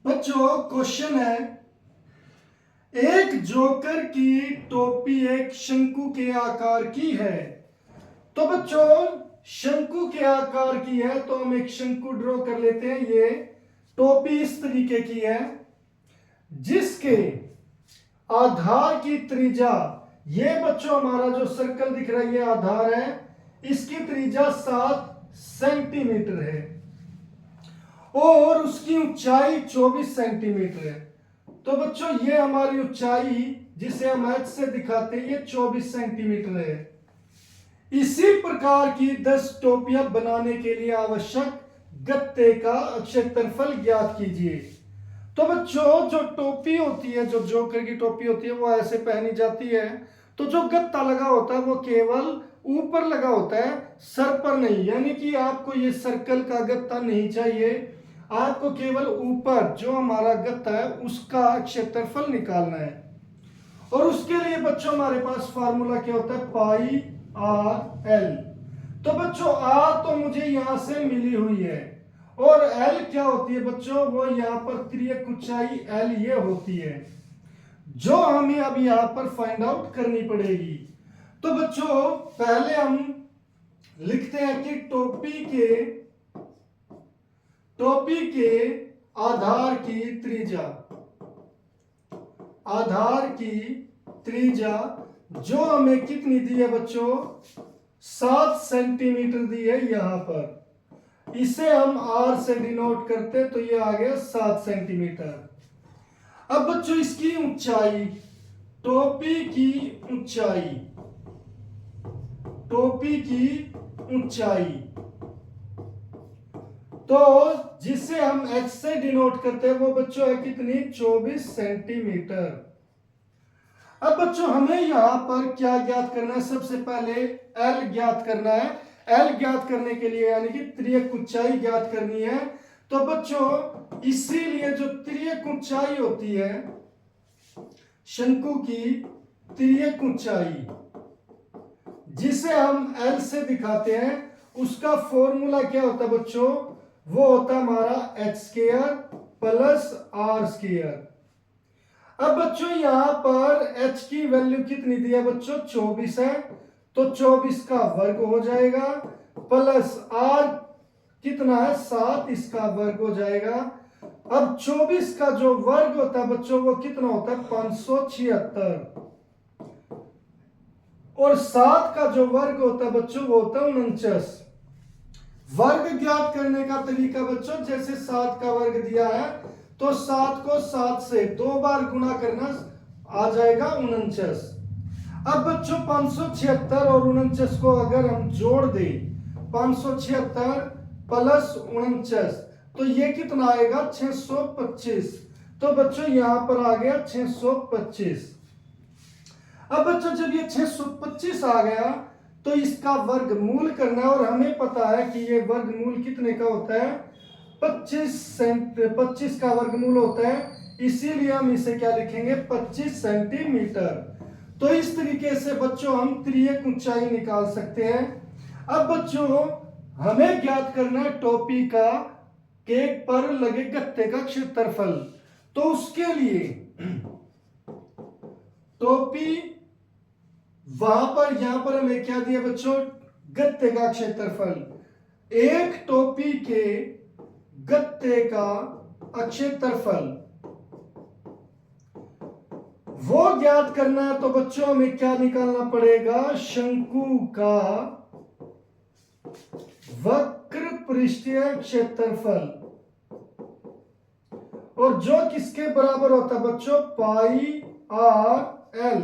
बच्चों क्वेश्चन है, एक जोकर की टोपी एक शंकु के आकार की है। तो बच्चों शंकु के आकार की है तो हम एक शंकु ड्रॉ कर लेते हैं। ये टोपी इस तरीके की है जिसके आधार की त्रिज्या, ये बच्चों हमारा जो सर्कल दिख रहा है ये आधार है, इसकी त्रिज्या 7 सेंटीमीटर है और उसकी ऊंचाई 24 सेंटीमीटर है। तो बच्चों ये हमारी ऊंचाई जिसे हम h से दिखाते हैं ये 24 सेंटीमीटर है। इसी प्रकार की 10 टोपियां बनाने के लिए आवश्यक गत्ते का क्षेत्रफल ज्ञात कीजिए। तो बच्चों जो टोपी होती है, जो जोकर की टोपी होती है वो ऐसे पहनी जाती है, तो जो गत्ता लगा होता है वो केवल ऊपर लगा होता है, सर पर नहीं। यानी कि आपको ये सर्कल का गत्ता नहीं चाहिए, आपको केवल ऊपर जो हमारा गत्ता है उसका क्षेत्रफल निकालना है। और उसके लिए बच्चों हमारे पास फार्मूला क्या होता है, पाई आर एल। तो बच्चों आर तो मुझे यहां से मिली हुई है और एल क्या होती है बच्चों, वो यहां पर त्रियक ऊंचाई एल ये होती है जो हमें अब यहां पर फाइंड आउट करनी पड़ेगी। तो बच्चों पहले हम लिखते हैं कि टोपी के आधार की त्रिज्या जो हमें कितनी दी है बच्चों, 7 सेंटीमीटर दी है यहां पर। इसे हम आर से डिनोट करते तो ये आ गया 7 सेंटीमीटर। अब बच्चों इसकी ऊंचाई, टोपी की ऊंचाई तो जिसे हम h से डिनोट करते हैं वो बच्चों है कितनी, 24 सेंटीमीटर। अब बच्चों हमें यहां पर क्या ज्ञात करना है, सबसे पहले L ज्ञात करना है। L ज्ञात करने के लिए यानी कि त्रियक ऊंचाई ज्ञात करनी है। तो बच्चों इसीलिए जो त्रियक ऊंचाई होती है, शंकु की त्रियक ऊंचाई जिसे हम L से दिखाते हैं, उसका फॉर्मूला क्या होता है बच्चों, वो होता है हमारा h square plus r square. अब बच्चों यहां पर h की वैल्यू कितनी दी है बच्चों, 24 है, तो 24 का वर्ग हो जाएगा प्लस r कितना है 7, इसका वर्ग हो जाएगा। अब 24 का जो वर्ग होता है बच्चों वो कितना होता है, 576 और 7 का जो वर्ग होता है बच्चों वो होता है 49। वर्ग ज्ञात करने का तरीका बच्चों, जैसे 7 का वर्ग दिया है तो 7 को 7 से 2 बार गुणा करना आ जाएगा 49। अब बच्चों 576 और 49 को अगर हम जोड़ दें, 576 प्लस 49 तो ये कितना आएगा, 625। तो बच्चों यहां पर आ गया 625। अब बच्चों जब ये 625 आ गया तो इसका वर्गमूल करना है और हमें पता है कि ये वर्गमूल कितने का होता है, 25 का वर्गमूल होता है, इसीलिए हम इसे क्या लिखेंगे, 25 सेंटीमीटर। तो इस तरीके से बच्चों हम त्रियक ऊंचाई निकाल सकते हैं। अब बच्चों हमें ज्ञात करना है टोपी का केक पर लगे गत्ते का क्षेत्रफल। तो उसके लिए टोपी वहां पर, यहां पर हमें क्या दिया बच्चों, गत्ते का क्षेत्रफल। एक टोपी के गत्ते का क्षेत्रफल वो ज्ञात करना है। तो बच्चों हमें क्या निकालना पड़ेगा, शंकु का वक्र पृष्ठीय क्षेत्रफल, और जो किसके बराबर होता है बच्चों, पाई आर एल।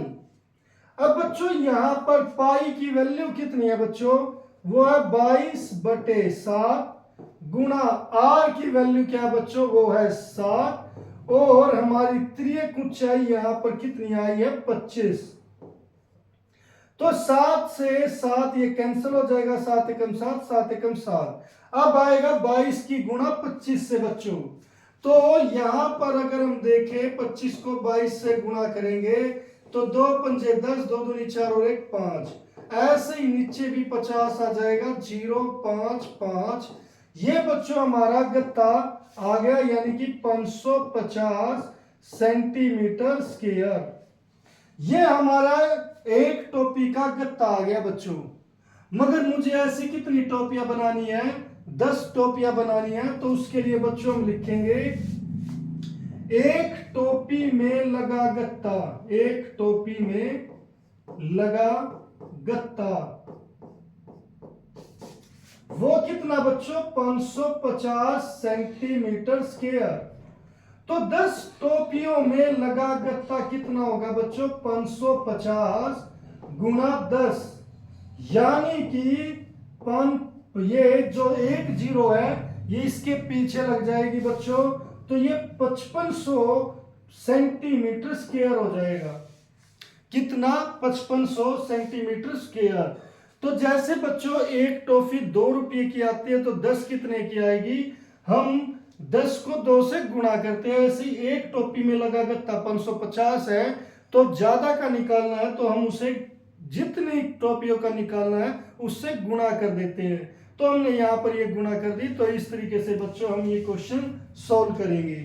अब बच्चों यहां पर पाई की वैल्यू कितनी है बच्चों, वो है 22/7 गुणा आर की वैल्यू क्या है बच्चों, वो है 7 और हमारी त्रियक ऊंचाई यहां पर कितनी आई है, 25। तो 7 से 7 ये कैंसिल हो जाएगा, 7 एकम 7, 7 एकम 7। अब आएगा 22 की गुणा 25 से बच्चों। तो यहां पर अगर हम देखें 25 को 22 से गुणा करेंगे तो 2 पंजे 10, 2 दूनी 4 और 1 5, ऐसे ही नीचे भी 50 आ जाएगा, 0 5 5 ये बच्चों हमारा गत्ता आ गया, यानी कि 550 सेंटीमीटर स्क्वायर। ये हमारा एक टोपी का गत्ता आ गया बच्चों। मगर मुझे ऐसी कितनी टोपियां बनानी है? 10 टोपियां बनानी है। तो उसके लिए बच्चों हम लिखेंगे एक टोपी में लगा गत्ता, एक टोपी में लगा गत्ता, वो कितना बच्चों? 550 सेंटीमीटर स्क्वायर। तो 10 टोपियों में लगा गत्ता कितना होगा बच्चों? 550 गुना 10, यानी कि ये जो एक जीरो है ये इसके पीछे लग जाएगी बच्चों, तो ये 5500 सेंटीमीटर स्क्वायर हो जाएगा। कितना? 5500 सेंटीमीटर स्क्वायर। तो जैसे बच्चों एक टॉफी 2 रुपये की आती है, तो 10 कितने की आएगी? हम 10 को 2 से गुणा करते हैं। ऐसे एक टोपी में लगा गत्ता 550 है, तो ज्यादा का निकालना है तो हम उसे जितनी टोपियों का निकालना है उससे गुणा कर देते हैं। तो हमने यहां पर ये गुणा कर दी। तो इस तरीके से बच्चों हम ये क्वेश्चन सॉल्व करेंगे।